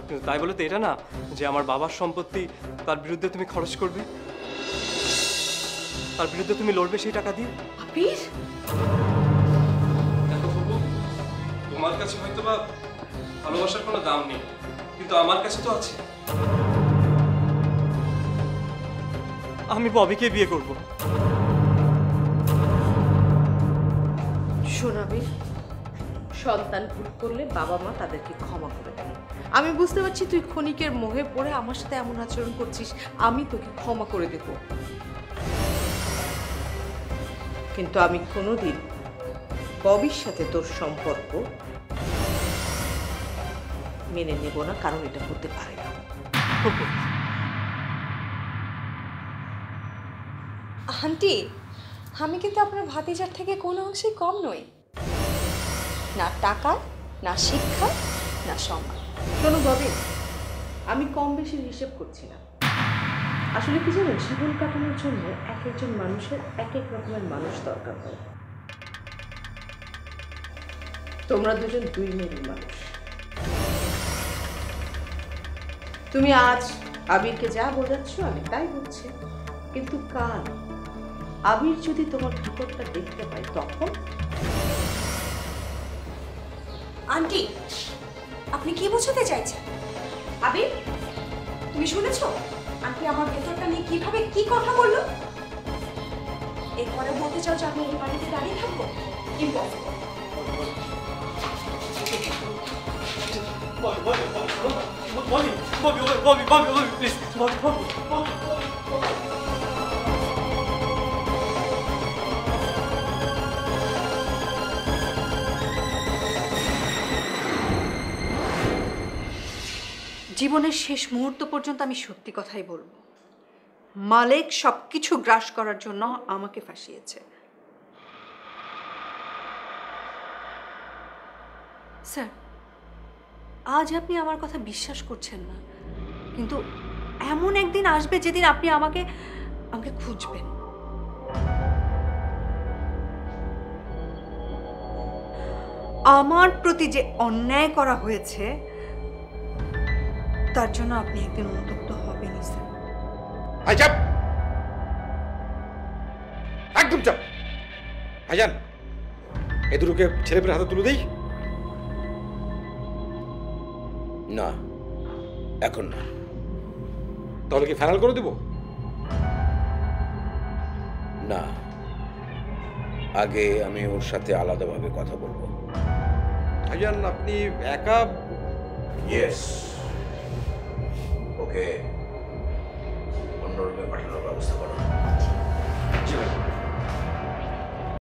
কিন্তু তাই বলে তো এটা না যে আমার বাবার সম্পত্তি তার বিরুদ্ধে তুমি খরচ করবে, তার বিরুদ্ধে তুমি লড়বে সেই টাকা দিয়ে। আবির, দেখো বাবু, তোমার কাছে হয়তো বা ভালোবাসার কোনো দাম নেই, কিন্তু আমার কাছে তো আছে। আমি ববিকে বিয়ে করব। শোন আবির, সন্তান ভুল করলে বাবা মা তাদেরকে ক্ষমা করে দেয়। আমি বুঝতে পারছি তুই ক্ষণিকের মোহে পড়ে আমার সাথে এমন আচরণ করছিস, আমি তোকে ক্ষমা করে দেব, কিন্তু আমি কোনোদিন ববির সাথে তোর সম্পর্ক মেনে নেব না, কারণ এটা হতে পারে না। আন্টি, আমি কিন্তু আপনার ভাতিজার থেকে কোনো অংশেই কম নই, না টাকা, না শিক্ষা, না সম্মান। শোনো ববি, আমি কম বেশি হিসেব করছি না। আসলে কি জানেন, জীবন কাটানোর জন্য এক একজন মানুষের এক এক রকমের মানুষ দরকার হয়। তোমরা দুজন দুই মেরুর মানুষ। তুমি আজ আবিরকে যা বোঝাচ্ছ আমি তাই বলছি, কিন্তু কাল আবির যদি তোমার ভিতরটা দেখতে পায় তখন। আন্টি, আপনি কি বোঝাতে চাইছেন? আবির, তুমি শুনেছো আন্টি আমার ভেতরটা নিয়ে কিভাবে কি কথা বললো? এরপরে বলতে চাও যে আমি এই বাড়িতে দাঁড়িয়ে থাকবো? ইম্পসিবল। জীবনের শেষ মুহূর্ত পর্যন্ত আমি সত্যি কথাই বলবো, মালেক সবকিছু গ্রাস করার জন্য আমাকে ফাঁসিয়েছে। স্যার, আজ আপনি আমার কথা বিশ্বাস করছেন না, কিন্তু এমন একদিন আসবে যেদিন আপনি আমাকে খুঁজবেন। আমার প্রতি যে অন্যায় করা হয়েছে তার জন্য আপনি একদিন অনুতপ্ত হবেনই স্যার। আই চাপ, একদম চাপ। ভাইজান, এ দুটোকে ছেলেপেলে হাতে তুলে দেই। না, এখন না। তাহলে কি ফাইনাল করে দেব? না, আগে আমি ওর সাথে আলাদাভাবে কথা বলবো। ভাইজান, আপনি একা? ইয়েস, ওকে অন্য রুমে পাঠানোর ব্যবস্থা করো।